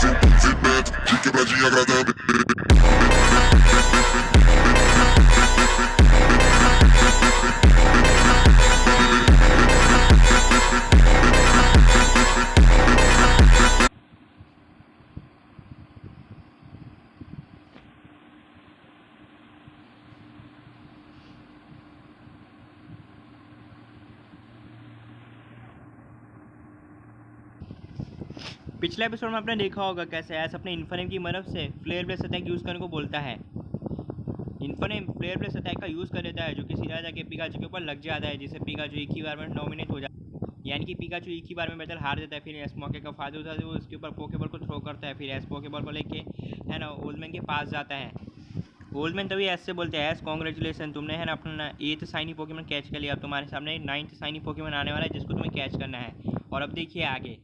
fique pra te agradar. पिछले episode में आपने देखा होगा कैसे एस अपने इन्फनेम की मदद से फ्लेयर ब्लेस अटैक यूज़ करने को बोलता है। इन्फनेम फ्लेयर ब्लेस अटैक का यूज़ कर देता है जो कि सीधा जाके पिकाचू के ऊपर लग जाता है, जिससे पिकाचू एक ही बार में नॉमिनेट हो जाता है। यानी कि पिकाचू एक ही बार में बैटल हार देता है। फिर एस मौके का फायदा उठाते हुए उसके ऊपर पोकेबॉल को थ्रो करता है। फिर एस पोकेबॉल को लेके है ना ओल्डमैन के पास जाता है। ओल्डमैन तभी एस से बोलते हैं, एस कॉन्ग्रेचुलेसन, तुमने है ना अपना 8th शाइनी पोकेमॉन कैच कर लिया। अब तुम्हारे सामने 9th शाइनी पोकेमॉन आने वाला है जिसको तुम्हें कैच करना है। और अब देखिए आगे।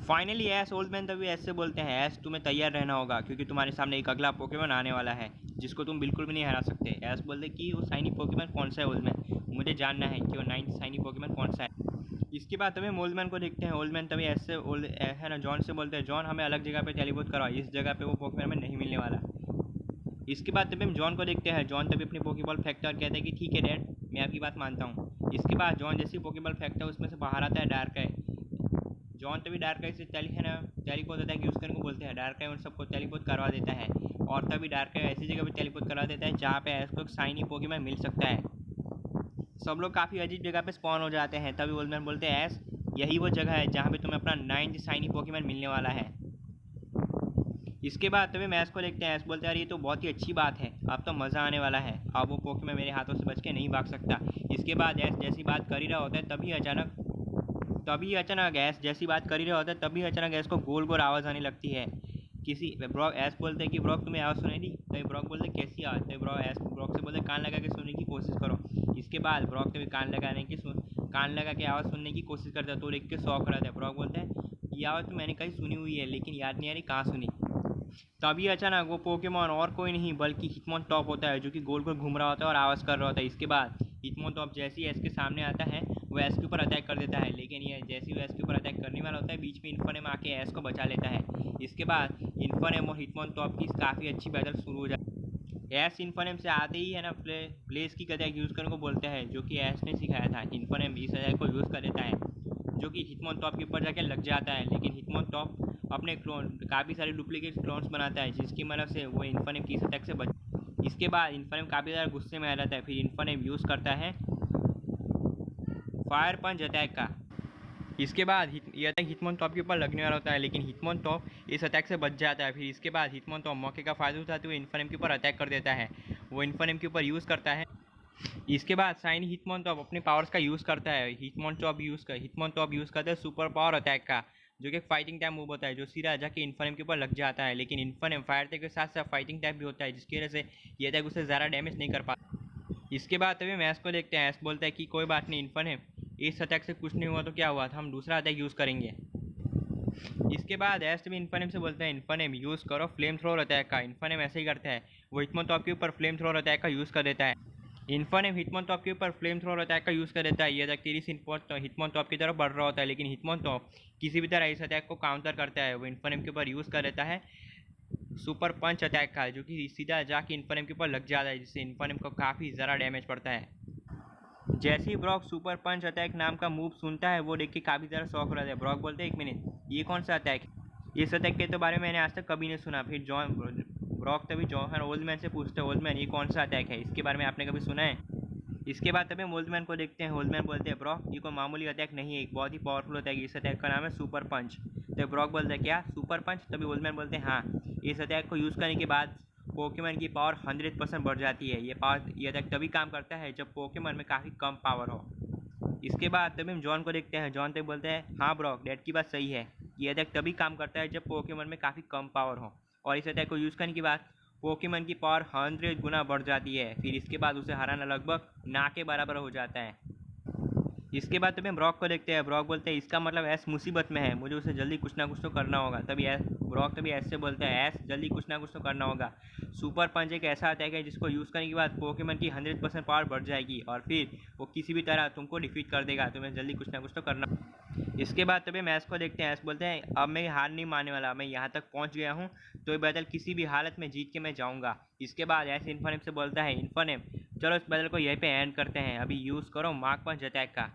फाइनली एस ओल्डमैन तभी एस से बोलते हैं, एस तुम्हें तैयार रहना होगा क्योंकि तुम्हारे सामने एक अगला पोकेमॉन आने वाला है जिसको तुम बिल्कुल भी नहीं हरा सकते। एस बोलते कि वो शाइनी पोकेमॉन कौन सा है ओल्डमैन, मुझे जानना है कि वो 9th शाइनी पोकेमॉन कौन सा है। इसके बाद तभी ओल्डमैन को देखते हैं। ओल्डमैन तभी एस से है ना जॉन से बोलते हैं, जॉन हमें अलग जगह पे टेलीपोर्ट कराओ, इस जगह पे वो पोकेमॉन हमें नहीं मिलने वाला। इसके बाद तभी हम जॉन को देखते हैं। जॉन तभी अपनी पोकेबॉल फेंकता है और कहता है कि ठीक है डैड, मैं आपकी बात मानता हूँ। इसके बाद जॉन जैसी पोकेबॉल फेंकता है उसमें से बाहर आता है डार्क आई। जॉन तभी डार्क आई से टेलीपोर्ट अटैक यूज़ करने को बोलते हैं। डार्क आई उन सबको टेलीपोर्ट करवा देता है और तभी डार्क आई ऐसी जगह पे टेलीपोर्ट करवा देता है जहाँ पे ऐसा कोई शाइनी पोकेमॉन मिल सकता है। सब लोग काफ़ी अजीब जगह पे स्पॉन हो जाते हैं। तभी ओल्डमैन बोलते हैं, ऐस यही वो जगह है जहाँ पे तुम्हें अपना 9th शाइनी पोकेमॉन मिलने वाला है। इसके बाद तभी मैच को देखते हैं। ऐस बोलते हैं, यार ये तो बहुत ही अच्छी बात है, अब तो मज़ा आने वाला है, अब वो पोकेमॉन मेरे हाथों से बच के नहीं भाग सकता। इसके बाद ऐस जैसी बात कर ही रहा होता है तभी अचानक ऐस जैसी बात कर ही रहा होता है तभी अचानक ऐस को गोल गोल आवाज़ आने लगती है। किसी ब्रॉक ऐस बोलते हैं कि ब्रॉक तुम्हें आवाज़ सुनाई दी। तभी ब्रॉक बोलते कैसी आवाज़। तभी ब्रॉक से बोलते कान लगा के सुनने की कोशिश करो। इसके बाद ब्रॉक तभी कान लगा के आवाज़ सुनने की कोशिश करता है तो देख के शौक रहता है। ब्रॉक बोलते हैं ये आवाज़ तो मैंने कहीं सुनी हुई है लेकिन याद नहीं आ रही कहाँ सुनी। तभी अचानक वो पोकेमॉन और कोई नहीं बल्कि हिटमोनटॉप होता है जो कि गोल गोल घूम रहा होता है और आवाज़ कर रहा होता है। इसके बाद हिटमोनटॉप जैसे ही एस के सामने आता है वो एस के ऊपर अटैक कर देता है, लेकिन ये जैसे ही वो एस के ऊपर अटैक करने वाला होता है बीच में इन्फनेम आके एस को बचा लेता है। इसके बाद इन्फनेम और हिटमोनटॉप की काफ़ी अच्छी बैटल शुरू हो जाती है। एस इन्फनेम से आते ही है ना ब्लेज की अटैक यूज़ करने को बोलते हैं जो कि एस ने सिखाया था। इन्फनेम इस अटैक को यूज़ कर देता है जो कि हिटमोनटॉप के ऊपर जाके लग जाता है, लेकिन हिटमोनटॉप अपने क्लोन काफ़ी सारे डुप्लीकेट क्लोन्स बनाता है जिसकी मदद से वो इन्फनेम की इस अटैक से बच। इसके बाद इन्फनेम काफ़ी ज़्यादा गुस्से में आ जाता है। फिर इन्फनेम यूज़ करता है फायर पंच अटैक का। इसके बाद ये अटैक हिटमोनटॉप के ऊपर लगने वाला होता है लेकिन हिटमोनटॉप इस अटैक से बच जाता है। फिर इसके बाद हिटमोनटॉप मौके का फ़ायदा उठाते हुए इन्फनेम के ऊपर अटैक कर देता है। वो इन्फनेम के ऊपर यूज़ करता है। इसके बाद शाइनी हिटमोनटॉप अपने पावर्स का यूज़ करता है। हिटमोनटॉप यूज़ करता है सुपर पावर अटैक का जो कि एक फाइटिंग टाइप मूव होता है जो सीधा जाके इन्फनेम के ऊपर लग जाता है, लेकिन इन्फनेम फायर अटैक के साथ साथ फाइटिंग टाइप भी होता है जिसकी वजह से ये अटैक उसे ज़्यादा डैमेज नहीं कर पाता। इसके बाद तभी मैच को देखते हैं। ऐस बोलता है कि कोई बात नहीं इन्फनेम, इस अटैक से कुछ नहीं हुआ तो क्या हुआ था, हम दूसरा अटैक यूज़ करेंगे। इसके बाद ऐस भी इन्फनेम से बोलते हैं, इन्फनेम यूज़ करो फ्लेम थ्रोअर अटैक का। इन्फनेम ऐसे ही करता है, वो हिटमोनटॉप के ऊपर फ्लेम थ्रोअर अटैक का यूज़ कर देता है। इन्फनेम हिटमोनटॉप के ऊपर फ्लेम थ्रोअर अटैक का यूज़ कर देता है। ये अटैक तेजी से हिटमोनटॉप की तरफ बढ़ रहा होता है, लेकिन हिटमोनटॉप किसी भी तरह इस अटैक को काउंटर करता है। वो इन्फनेम के ऊपर यूज़ कर देता है सुपर पंच अटैक का जो कि सीधा जाके इन्फनेम के ऊपर लग जाता है जिससे इन्फनेम को काफ़ी ज़्यादा डैमेज पड़ता है। जैसे ही ब्रॉक सुपर पंच अटैक नाम का मूव सुनता है वो देख के काफ़ी ज़्यादा शौक रहता है। ब्रॉक बोलते हैं, एक मिनट, ये कौन सा अटैक है, इस अटैक के तो बारे में मैंने आज तक कभी नहीं सुना। फिर ब्रॉक तभी जॉन ओल्डमैन से पूछते हैं, ओल्डमैन ये कौन सा अटैक है, इसके बारे में आपने कभी सुना है। इसके बाद तभी ओल्डमैन को देखते हैं। ओल्डमैन बोलते हैं, ब्रॉक ये कोई मामूली अटैक नहीं है, एक बहुत ही पावरफुल अटैक है, इस अटैक का नाम है सुपर पंच। तो ब्रॉक बोलते हैं, क्या सुपर पंच। तभी ओल्डमैन बोलते हैं, हाँ, इस अटैक को यूज़ करने के बाद पोकेमॉन की पावर 100% बढ़ जाती है। ये अटैक तभी काम करता है जब पोकेमॉन में काफ़ी कम पावर हो। इसके बाद तभी हम जॉन को देखते हैं। जॉन तभी बोलते हैं, हाँ ब्रॉक, डैड की बात सही है, ये अटैक तभी काम करता है जब पोकेमॉन में काफ़ी कम पावर हो, और इस अटैक को यूज़ करने के बाद पोकेमॉन की पावर 100 गुना बढ़ जाती है। फिर इसके बाद उसे हराना लगभग ना के बराबर हो जाता है। इसके बाद तभी हम ब्रॉक को देखते हैं। ब्रॉक बोलते हैं, इसका मतलब ऐस मुसीबत में है, मुझे उसे जल्दी कुछ ना कुछ तो करना होगा। ब्रॉक तभी ऐसे बोलते हैं, ऐस जल्दी कुछ ना कुछ तो करना होगा। सुपर पंच एक ऐसा अटैक है जिसको यूज़ करने के बाद पोकेमॉन की 100% पावर बढ़ जाएगी और फिर वो किसी भी तरह तुमको डिफीट कर देगा, तुम्हें जल्दी कुछ ना कुछ तो करना। इसके बाद तभी हम एस को देखते हैं। एस बोलते हैं अब मैं हार नहीं मानने वाला, मैं यहाँ तक पहुँच गया हूँ तो ये बैटल किसी भी हालत में जीत के मैं जाऊँगा। इसके बाद एस इन्फोनेम से बोलता है इन्फोनेम चलो इस बैटल को यहीं पे एंड करते हैं, अभी यूज़ करो मार्क पंच अटैक का।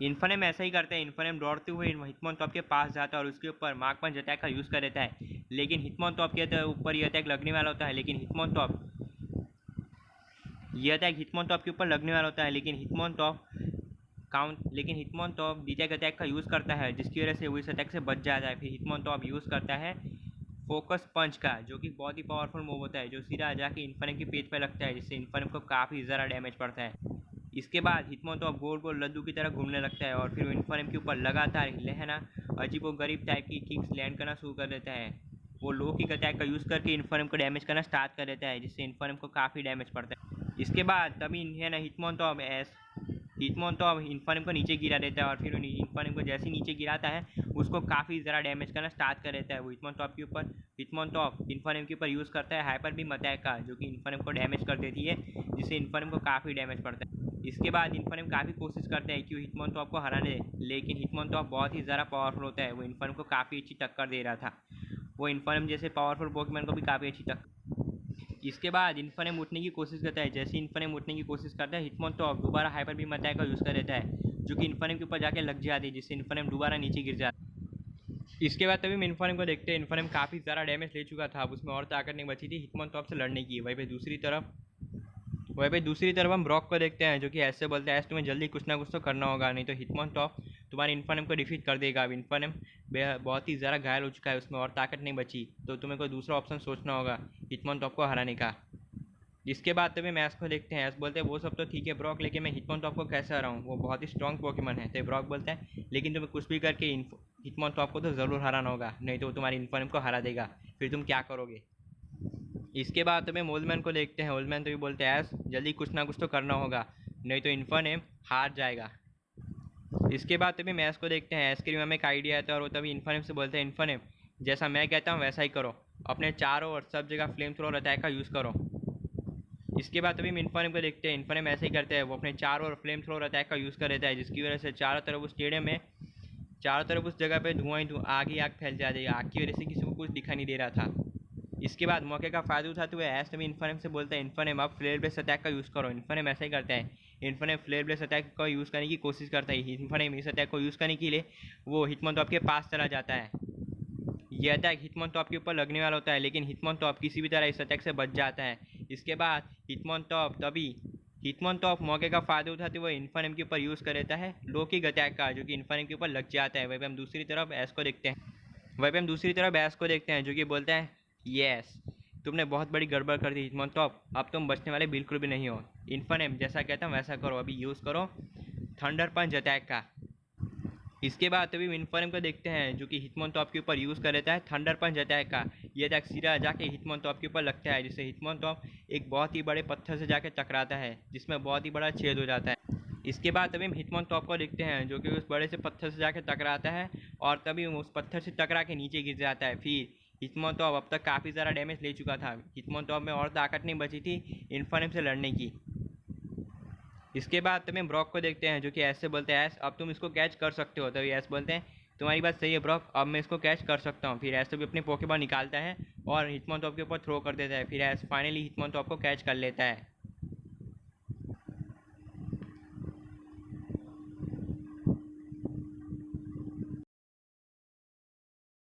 इन्फोनेम ऐसा ही करते हैं। इन्फोनेम दौड़ते हुए हिटमोनटॉप के पास जाता है और उसके ऊपर मार्क पंच अटैक का यूज़ कर देता है, लेकिन हिटमोनटॉप के ऊपर ये अटैक लगने वाला होता है, लेकिन हिटमोनटॉप के ऊपर लगने वाला होता है, लेकिन हिटमोनटॉप डीटैक अटैक का यूज़ करता है, जिसकी वजह से वो इस अटैक से बच जाता है। फिर हिटमोनटॉप यूज़ करता है फोकस पंच का, जो कि बहुत ही पावरफुल मूव होता है, जो सीधा जाके इन्फोनेम के पेट पे लगता है, जिससे इन्फोनेम को काफ़ी ज़्यादा डैमेज पड़ता है। इसके बाद हिटमोनटॉप गोल गोल लड्डू की तरह घूमने लगता है और फिर वो इन्फोनेम के ऊपर लगातार लहना अजीबोगरीब टाइप की किक्स लैंड करना शुरू कर देता है। वो लो किक अटैक का यूज़ करके इन्फोनेम को डैमेज करना स्टार्ट कर देता है, जिससे इन्फोनेम को काफ़ी डैमेज पड़ता है। इसके बाद तभी है ना हिटमोनटॉप इन्फोनेम को नीचे गिरा देता है और फिर इन्फोनेम को जैसे ही नीचे गिराता है उसको काफ़ी ज़्यादा डैमेज करना स्टार्ट कर देता है वो हिटमोनटॉप के ऊपर। हिटमोनटॉप इन्फोनेम के ऊपर यूज़ करता है हाइपर बीम अटैक का, जो कि इन्फोनेम को डैमेज कर देती है, जिससे इन्फोनेम को काफ़ी डैमेज पड़ता है। इसके बाद इन्फोनेम काफ़ी कोशिश करते हैं कि वो हिटमोनटॉप को हराने, लेकिन हिटमोनटॉप बहुत ही ज़्यादा पावरफुल होता है, वो इन्फोनेम को काफ़ी अच्छी टक्कर दे रहा था। वो इन्फोनेम जैसे पावरफुल पोकेमॉन को भी काफ़ी अच्छी टक्कर। इसके बाद इन्फोनेम उठने की कोशिश करता है। जैसे इन्फोनेम उठने की कोशिश करता है हिटमोनटॉप दोबारा हाइपर बीम अटैक का यूज़ कर देता है, जो कि इन्फोनेम के ऊपर जाके लग जाती है, जिससे इन्फोनेम दोबारा नीचे गिर जाता है। इसके बाद तभी हम इन्फोनेम को देखते हैं। इन्फोनेम काफ़ी ज़्यादा डैमेज ले चुका था, अब उसमें और ताकत नहीं बची थी हिटमोनटॉप से लड़ने की। वहीं पे दूसरी तरफ हम ब्रॉक को देखते हैं, जो कि ऐसे बोलते हैं ऐसे तुम्हें जल्दी कुछ ना कुछ तो करना होगा, नहीं तो हिटमोनटॉप तुम्हारे इन्फोनेम को डिफीट कर देगा। अब इन्फोनेम बहुत ही ज़्यादा घायल हो चुका है, उसमें और ताकत नहीं बची, तो तुम्हें कोई दूसरा ऑप्शन सोचना होगा हिटमोनटॉप को हराने का। इसके बाद तभी मैच को देखते हैं। ऐसे बोलते हैं वो सब तो ठीक है ब्रॉक, लेकिन मैं हिटमोनटॉप को कैसे हराऊँ, वो बहुत ही स्ट्रॉन्ग पोकेमॉन है। तो ब्रॉक बोलता है लेकिन तुम्हें कुछ भी करके हिटमोनटॉप को तो ज़रूर हराना होगा, नहीं तो वो तुम्हारे इन्फोनेम को हरा देगा, फिर तुम क्या करोगे। इसके बाद तुम्हें मोलमैन को देखते हैं। मोलमैन तो भी बोलते हैं ऐस जल्दी कुछ ना कुछ तो करना होगा, नहीं तो इन्फोनेम हार जाएगा। इसके बाद तभी मैच को देखते हैं। ऐस के लिए हमें एक आइडिया आता है और वो तभी इन्फोनेम से बोलते हैं इन्फोनेम जैसा मैं कहता हूँ वैसा ही करो, अपने चारों और सब जगह फ्लेम थ्रोअर अटैक का यूज़ करो। इसके बाद तभी हम इन्फोनेम को देखते हैं। इन्फोनेम ऐसे ही करते हैं, वो अपने चारों ओर फ्लेम थ्रोअर अटैक का यूज़ कर देता है, जिसकी वजह से चारों तरफ उस स्टेडियम में चारों तरफ उस जगह पे धुआं ही धुआं आग ही आग फैल जाती है। आग की वजह से किसी को कुछ दिखाई नहीं दे रहा था। इसके बाद मौके का फ़ायदा उठाते हुए ऐसे में इन्फोनेम से बोलता है इन्फोनेम अब फ्लेयर ब्लेस अटैक का यूज़ करो। इन्फोनेम ऐसा ही करता है। इन्फोनेम फ्लेयर ब्लेस अटैक का यूज़ करने की कोशिश करता है। इन्फोनेम इस अटैक को यूज़ करने के लिए वो हिटमोनटॉप के पास चला जाता है। यह अटैक हिटमोनटॉप के ऊपर लगने वाला होता है, लेकिन हिटमोनटॉप किसी भी तरह इस अटैक से बच जाता है। इसके बाद हिटमोनटॉप मौके का फ़ायदा उठाते हुए इन्फोनेम के ऊपर यूज़ कर देता है लो किक अटैक का, जो कि इन्फोनेम के ऊपर लग जाता है। वहीं पे हम दूसरी तरफ ऐस को देखते हैं, जो कि बोलता है यस तुमने बहुत बड़ी गड़बड़ कर दी हिटमोनटॉप, अब तुम बचने वाले बिल्कुल भी नहीं हो। इन्फोनेम जैसा कहता हूँ वैसा करो, अभी यूज़ करो थंडर पंच अटैक का। इसके बाद तभी इन्फोनेम को देखते हैं, जो कि हिटमोनटॉप के ऊपर यूज़ कर देता है थंडर पंच अटैक का। ये अटैक सीधा जाके हिटमोनटॉप के ऊपर लगता है, जिससे हिटमोनटॉप एक बहुत ही बड़े पत्थर से जाके टकराता है, जिसमें बहुत ही बड़ा छेद हो जाता है। इसके बाद तभी हम हिटमोनटॉप को देखते हैं, जो कि उस बड़े से पत्थर से जाके टकराता है और तभी उस पत्थर से टकरा के नीचे गिर जाता है। फिर हिटमोनटॉप अब तक काफ़ी ज़्यादा डैमेज ले चुका था, हिटमोनटॉप में और ताकत नहीं बची थी इन्फोनेम से लड़ने की। इसके बाद तुम्हें ब्रॉक को देखते हैं, जो कि ऐसे बोलते हैं ऐस अब तुम इसको कैच कर सकते हो। तभी ऐस बोलते हैं तुम्हारी बात सही है ब्रॉक, अब मैं इसको कैच कर सकता हूँ। फिर ऐसे भी अपने पोकेबॉल निकालता है और हिटमोनटॉप के ऊपर थ्रो कर देता है। फिर ऐस फाइनली हिटमोनटॉप को कैच कर लेता है।